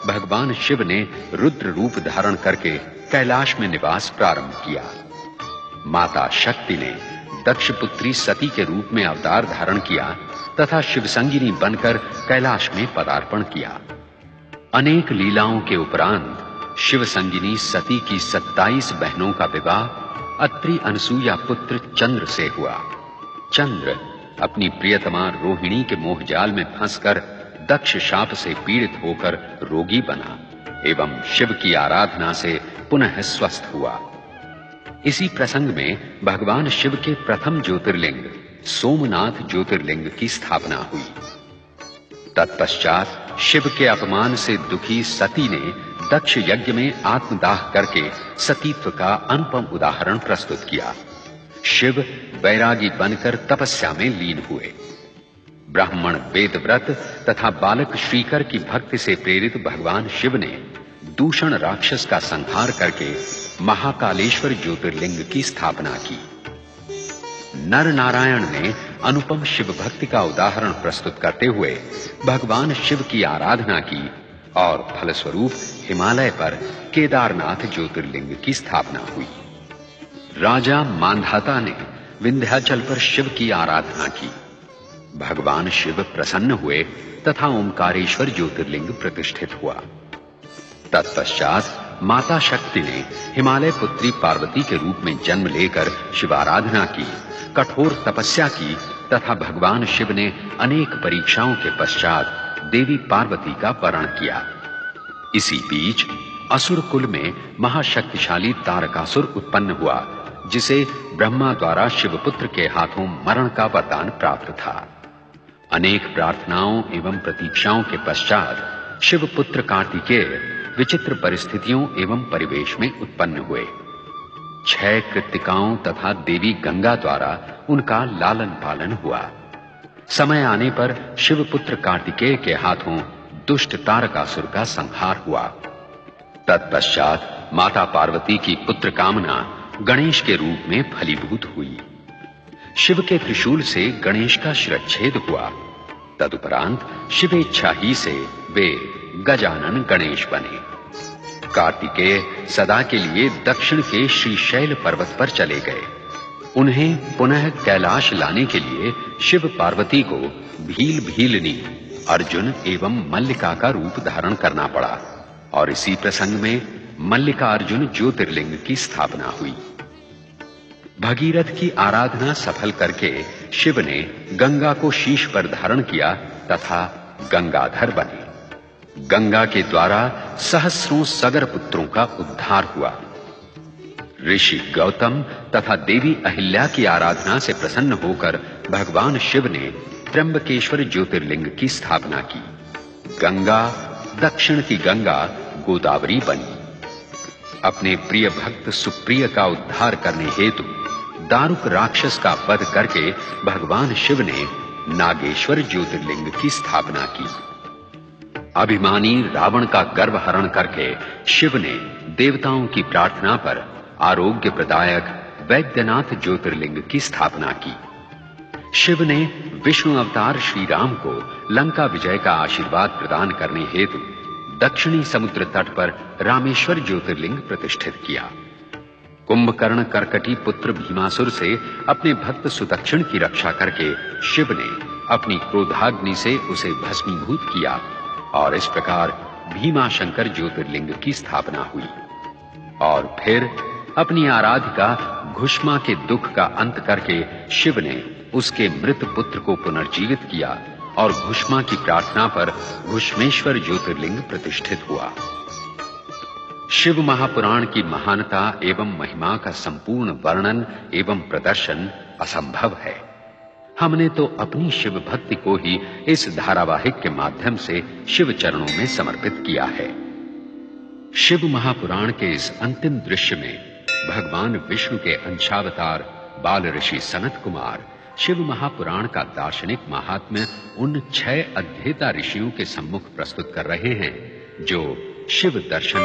भगवान शिव ने रुद्र रूप धारण करके कैलाश में निवास प्रारंभ किया। माता शक्ति ने दक्ष पुत्री सती के रूप में अवतार धारण किया तथा शिवसंगिनी बनकर कैलाश में पदार्पण किया। अनेक लीलाओं के उपरांत शिवसंगिनी सती की 27 बहनों का विवाह अत्रि अनसुया पुत्र चंद्र से हुआ। चंद्र अपनी प्रियतमा रोहिणी के मोहजाल में फंसकर दक्ष शाप से पीड़ित होकर रोगी बना एवं शिव की आराधना से पुनः स्वस्थ हुआ। इसी प्रसंग में भगवान शिव के प्रथम ज्योतिर्लिंग सोमनाथ ज्योतिर्लिंग की स्थापना हुई। तत्पश्चात शिव के अपमान से दुखी सती ने दक्ष यज्ञ में आत्मदाह करके सतीत्व का अनुपम उदाहरण प्रस्तुत किया। शिव वैरागी बनकर तपस्या में लीन हुए। ब्राह्मण वेदव्रत तथा बालक श्रीकर की भक्ति से प्रेरित भगवान शिव ने दूषण राक्षस का संहार करके महाकालेश्वर ज्योतिर्लिंग की स्थापना की। नर नारायण ने अनुपम शिव भक्ति का उदाहरण प्रस्तुत करते हुए भगवान शिव की आराधना की और फलस्वरूप हिमालय पर केदारनाथ ज्योतिर्लिंग की स्थापना हुई। राजा मांधाता ने विंध्याचल पर शिव की आराधना की। भगवान शिव प्रसन्न हुए तथा ओंकारेश्वर ज्योतिर्लिंग प्रतिष्ठित हुआ। तत्पश्चात माता शक्ति ने हिमालय पुत्री पार्वती के रूप में जन्म लेकर शिवाराधना की, कठोर तपस्या की तथा भगवान शिव ने अनेक परीक्षाओं के पश्चात देवी पार्वती का वरण किया। इसी बीच असुर कुल में महाशक्तिशाली तारकासुर उत्पन्न हुआ, जिसे ब्रह्मा द्वारा शिवपुत्र के हाथों मरण का वरदान प्राप्त था। अनेक प्रार्थनाओं एवं प्रतीक्षाओं के पश्चात शिवपुत्र कार्तिकेय विचित्र परिस्थितियों एवं परिवेश में उत्पन्न हुए। 6 कृत्तिकाओं तथा देवी गंगा द्वारा उनका लालन पालन हुआ। समय आने पर शिवपुत्र कार्तिकेय के हाथों दुष्ट तारकासुर का संहार हुआ। तत्पश्चात माता पार्वती की पुत्र कामना गणेश के रूप में फलीभूत हुई। शिव के त्रिशूल से गणेश का शिरच्छेद हुआ। तदुपरांत शिवेच्छा ही से वे गजानन गणेश बने। कार्तिकेय सदा के लिए दक्षिण के श्रीशैल पर्वत पर चले गए। उन्हें पुनः कैलाश लाने के लिए शिव पार्वती को भील भीलनी अर्जुन एवं मल्लिका का रूप धारण करना पड़ा और इसी प्रसंग में मल्लिका अर्जुन ज्योतिर्लिंग की स्थापना हुई। भगीरथ की आराधना सफल करके शिव ने गंगा को शीश पर धारण किया तथा गंगाधर बने। गंगा के द्वारा सहस्रों सगर पुत्रों का उद्धार हुआ। ऋषि गौतम तथा देवी अहिल्या की आराधना से प्रसन्न होकर भगवान शिव ने त्र्यंबकेश्वर ज्योतिर्लिंग की स्थापना की। गंगा दक्षिण की गंगा गोदावरी बनी। अपने प्रिय भक्त सुप्रिय का उद्धार करने हेतु दारुक राक्षस का वध करके भगवान शिव ने नागेश्वर ज्योतिर्लिंग की स्थापना की। अभिमानी रावण का गर्व हरण करके शिव ने देवताओं की प्रार्थना पर आरोग्य प्रदायक वैद्यनाथ ज्योतिर्लिंग की स्थापना की। शिव ने विष्णु अवतार श्री राम को लंका विजय का आशीर्वाद प्रदान करने हेतु दक्षिणी समुद्र तट पर रामेश्वर ज्योतिर्लिंग प्रतिष्ठित किया। कुंभकर्ण कर्कटी पुत्र भीमासुर से अपने भक्त सुदक्षिण की रक्षा करके शिव ने अपनी क्रोधाग्नि से उसे भस्मीभूत किया और इस प्रकार भीमाशंकर ज्योतिर्लिंग की स्थापना हुई। और फिर अपनी आराधिका घुष्मा के दुख का अंत करके शिव ने उसके मृत पुत्र को पुनर्जीवित किया और घुष्मा की प्रार्थना पर घुष्मेश्वर ज्योतिर्लिंग प्रतिष्ठित हुआ। शिव महापुराण की महानता एवं महिमा का संपूर्ण वर्णन एवं प्रदर्शन असंभव है। हमने तो अपनी शिव भक्ति को ही इस धारावाहिक के माध्यम से शिव चरणों में समर्पित किया है। शिव महापुराण के इस अंतिम दृश्य में भगवान विष्णु के अंशावतार बाल ऋषि सनत कुमार शिव महापुराण का दार्शनिक महात्म्य उन 6 अध्येता ऋषियों के सम्मुख प्रस्तुत कर रहे हैं जो शिव दर्शन